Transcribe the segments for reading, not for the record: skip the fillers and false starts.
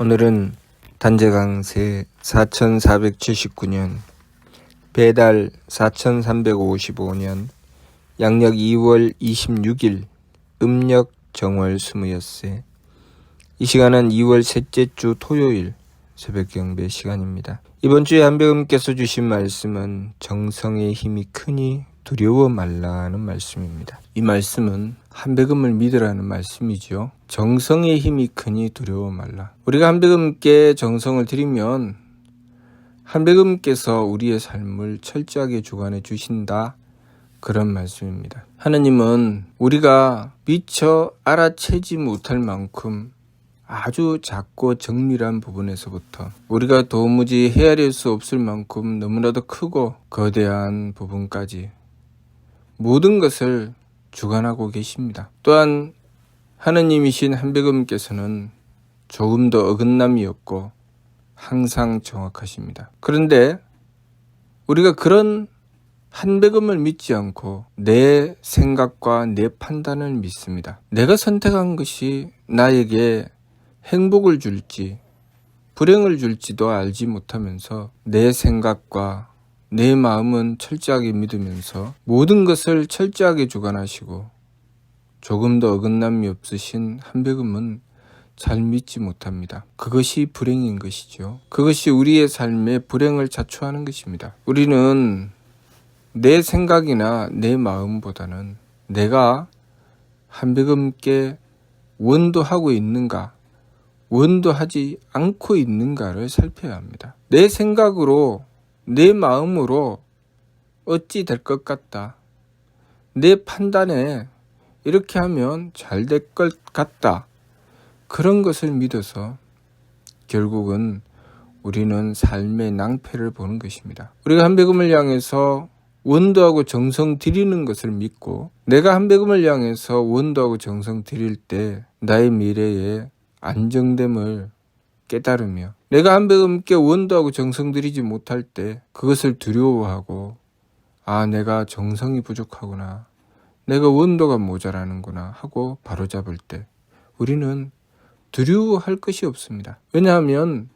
오늘은 단재강세 4479년 배달 4355년 양력 2월 26일 음력 정월 20엿새. 이 시간은 2월 셋째 주 토요일 새벽 경배 시간입니다. 이번 주에 한배금께서 주신 말씀은 정성의 힘이 크니 두려워 말라는 말씀입니다. 이 말씀은 한배금을 믿으라는 말씀이죠. 정성의 힘이 크니 두려워 말라. 우리가 한배금께 정성을 드리면 한배금께서 우리의 삶을 철저하게 주관해 주신다, 그런 말씀입니다. 하나님은 우리가 미처 알아채지 못할 만큼 아주 작고 정밀한 부분에서부터 우리가 도무지 헤아릴 수 없을 만큼 너무나도 크고 거대한 부분까지 모든 것을 주관하고 계십니다. 또한 하느님이신 한배금께서는 조금도 어긋남이 없고 항상 정확하십니다. 그런데 우리가 그런 한배금을 믿지 않고 내 생각과 내 판단을 믿습니다. 내가 선택한 것이 나에게 행복을 줄지 불행을 줄지도 알지 못하면서 내 생각과 내 마음은 철저하게 믿으면서 모든 것을 철저하게 주관하시고 조금도 어긋남이 없으신 한배금은 잘 믿지 못합니다. 그것이 불행인 것이죠. 그것이 우리의 삶에 불행을 자초하는 것입니다. 우리는 내 생각이나 내 마음보다는 내가 한배금께 원도하고 있는가, 원도하지 않고 있는가를 살펴야 합니다. 내 생각으로, 내 마음으로 어찌 될 것 같다, 내 판단에 이렇게 하면 잘 될 것 같다, 그런 것을 믿어서 결국은 우리는 삶의 낭패를 보는 것입니다. 우리가 한배금을 향해서 원도하고 정성 드리는 것을 믿고 내가 한배금을 향해서 원도하고 정성 드릴 때 나의 미래에 안정됨을 깨달으며 내가 한배금께 원도하고 정성 드리지 못할 때 그것을 두려워하고 내가 정성이 부족하구나, 내가 원도가 모자라는구나 하고 바로잡을 때 우리는 두려워할 것이 없습니다. 왜냐하면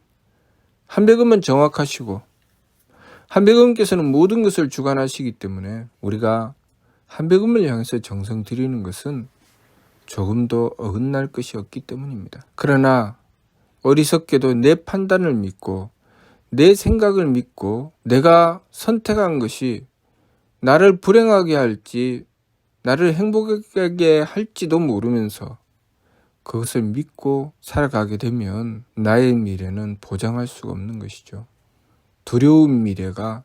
한배금은 정확하시고 한배금께서는 모든 것을 주관하시기 때문에 우리가 한배금을 향해서 정성 드리는 것은 조금도 어긋날 것이 없기 때문입니다. 그러나 어리석게도 내 판단을 믿고 내 생각을 믿고 내가 선택한 것이 나를 불행하게 할지 나를 행복하게 할지도 모르면서 그것을 믿고 살아가게 되면 나의 미래는 보장할 수가 없는 것이죠. 두려운 미래가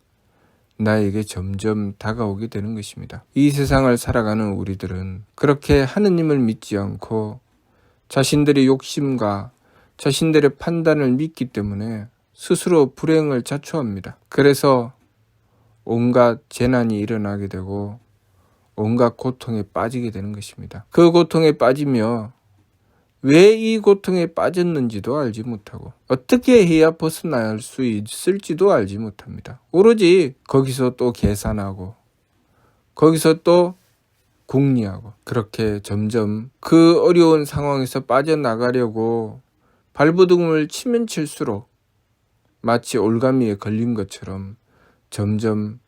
나에게 점점 다가오게 되는 것입니다. 이 세상을 살아가는 우리들은 그렇게 하느님을 믿지 않고 자신들의 욕심과 자신들의 판단을 믿기 때문에 스스로 불행을 자초합니다. 그래서 온갖 재난이 일어나게 되고 온갖 고통에 빠지게 되는 것입니다. 그 고통에 빠지며 왜 이 고통에 빠졌는지도 알지 못하고 어떻게 해야 벗어날 수 있을지도 알지 못합니다. 오로지 거기서 또 계산하고 거기서 또 궁리하고 그렇게 점점 그 어려운 상황에서 빠져나가려고 발버둥을 치면 칠수록 마치 올가미에 걸린 것처럼 점점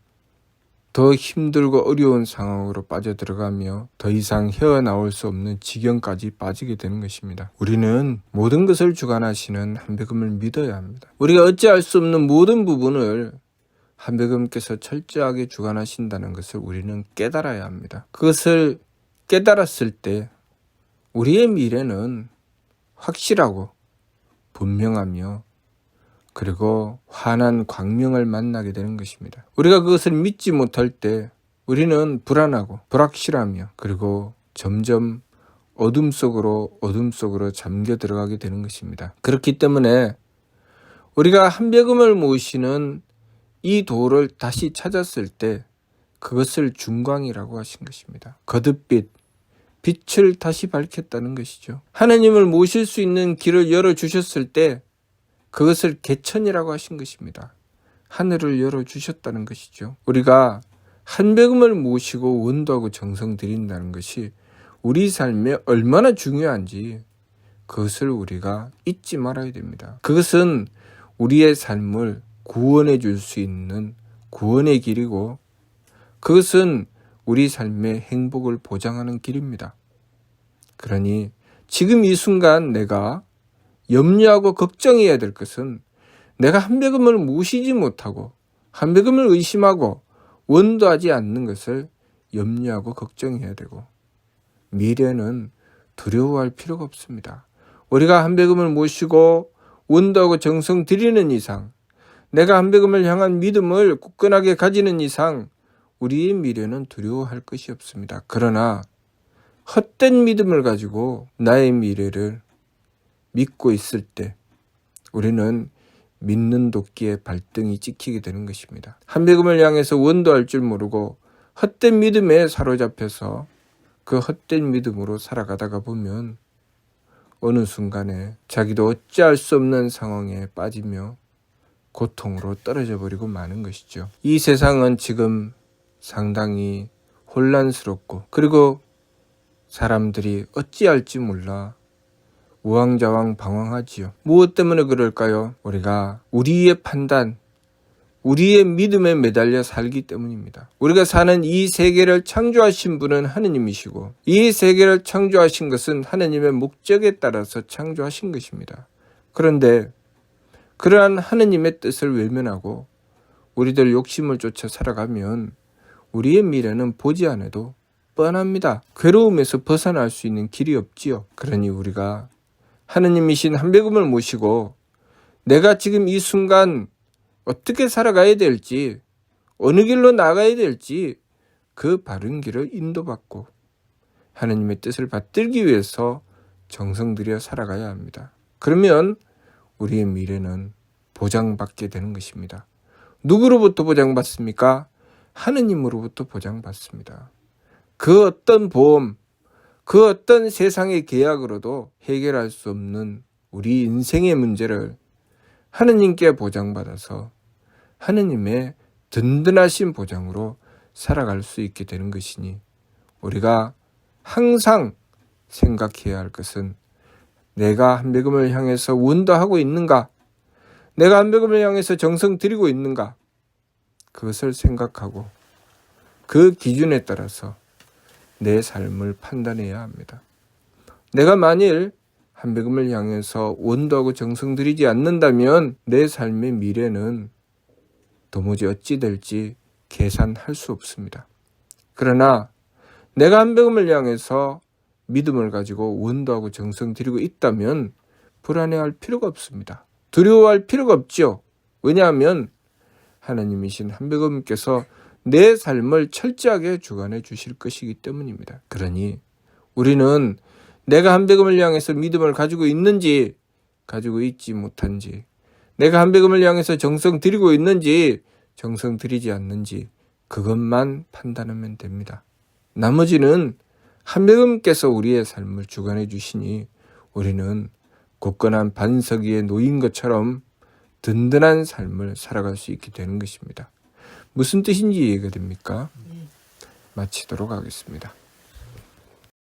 더 힘들고 어려운 상황으로 빠져들어가며 더 이상 헤어나올 수 없는 지경까지 빠지게 되는 것입니다. 우리는 모든 것을 주관하시는 한배금을 믿어야 합니다. 우리가 어찌할 수 없는 모든 부분을 한배금께서 철저하게 주관하신다는 것을 우리는 깨달아야 합니다. 그것을 깨달았을 때 우리의 미래는 확실하고 분명하며 그리고 환한 광명을 만나게 되는 것입니다. 우리가 그것을 믿지 못할 때 우리는 불안하고 불확실하며 그리고 점점 어둠 속으로 잠겨 들어가게 되는 것입니다. 그렇기 때문에 우리가 한배금을 모시는 이 도를 다시 찾았을 때 그것을 중광이라고 하신 것입니다. 거듭빛, 빛을 다시 밝혔다는 것이죠. 하나님을 모실 수 있는 길을 열어주셨을 때 그것을 개천이라고 하신 것입니다. 하늘을 열어주셨다는 것이죠. 우리가 한배금을 모시고 원도하고 정성 드린다는 것이 우리 삶에 얼마나 중요한지 그것을 우리가 잊지 말아야 됩니다. 그것은 우리의 삶을 구원해 줄 수 있는 구원의 길이고, 그것은 우리 삶의 행복을 보장하는 길입니다. 그러니 지금 이 순간 내가 염려하고 걱정해야 될 것은, 내가 한배금을 모시지 못하고 한배금을 의심하고 원도하지 않는 것을 염려하고 걱정해야 되고, 미래는 두려워할 필요가 없습니다. 우리가 한배금을 모시고 원도하고 정성 들이는 이상, 내가 한배금을 향한 믿음을 굳건하게 가지는 이상 우리의 미래는 두려워할 것이 없습니다. 그러나 헛된 믿음을 가지고 나의 미래를 믿고 있을 때 우리는 믿는 도끼에 발등이 찍히게 되는 것입니다. 한배금을 향해서 원도할 줄 모르고 헛된 믿음에 사로잡혀서 그 헛된 믿음으로 살아가다가 보면 어느 순간에 자기도 어찌할 수 없는 상황에 빠지며 고통으로 떨어져 버리고 마는 것이죠. 이 세상은 지금 상당히 혼란스럽고, 그리고 사람들이 어찌할지 몰라 우왕좌왕 방황하지요. 무엇 때문에 그럴까요? 우리가 우리의 판단, 우리의 믿음에 매달려 살기 때문입니다. 우리가 사는 이 세계를 창조하신 분은 하느님이시고, 이 세계를 창조하신 것은 하느님의 목적에 따라서 창조하신 것입니다. 그런데 그러한 하느님의 뜻을 외면하고 우리들 욕심을 쫓아 살아가면 우리의 미래는 보지 않아도 뻔합니다. 괴로움에서 벗어날 수 있는 길이 없지요. 그러니 우리가 하느님이신 한배금을 모시고 내가 지금 이 순간 어떻게 살아가야 될지, 어느 길로 나가야 될지 그 바른 길을 인도받고 하느님의 뜻을 받들기 위해서 정성 들여 살아가야 합니다. 그러면 우리의 미래는 보장받게 되는 것입니다. 누구로부터 보장받습니까? 하느님으로부터 보장받습니다. 그 어떤 보험, 그 어떤 세상의 계약으로도 해결할 수 없는 우리 인생의 문제를 하느님께 보장받아서 하느님의 든든하신 보장으로 살아갈 수 있게 되는 것이니, 우리가 항상 생각해야 할 것은 내가 한배금을 향해서 원도하고 있는가? 내가 한배금을 향해서 정성 들이고 있는가? 그것을 생각하고 그 기준에 따라서 내 삶을 판단해야 합니다. 내가 만일 한배금을 향해서 원도하고 정성 들이지 않는다면 내 삶의 미래는 도무지 어찌 될지 계산할 수 없습니다. 그러나 내가 한배금을 향해서 믿음을 가지고 원도하고 정성 들이고 있다면 불안해할 필요가 없습니다. 두려워할 필요가 없죠. 왜냐하면 하나님이신 한배금께서 내 삶을 철저하게 주관해 주실 것이기 때문입니다. 그러니 우리는 내가 한배금을 향해서 믿음을 가지고 있는지 가지고 있지 못한지, 내가 한배금을 향해서 정성 들이고 있는지 정성 들이지 않는지 그것만 판단하면 됩니다. 나머지는 한배금께서 우리의 삶을 주관해 주시니 우리는 굳건한 반석 위에 놓인 것처럼 든든한 삶을 살아갈 수 있게 되는 것입니다. 무슨 뜻인지 이해가 됩니까? 마치도록 하겠습니다.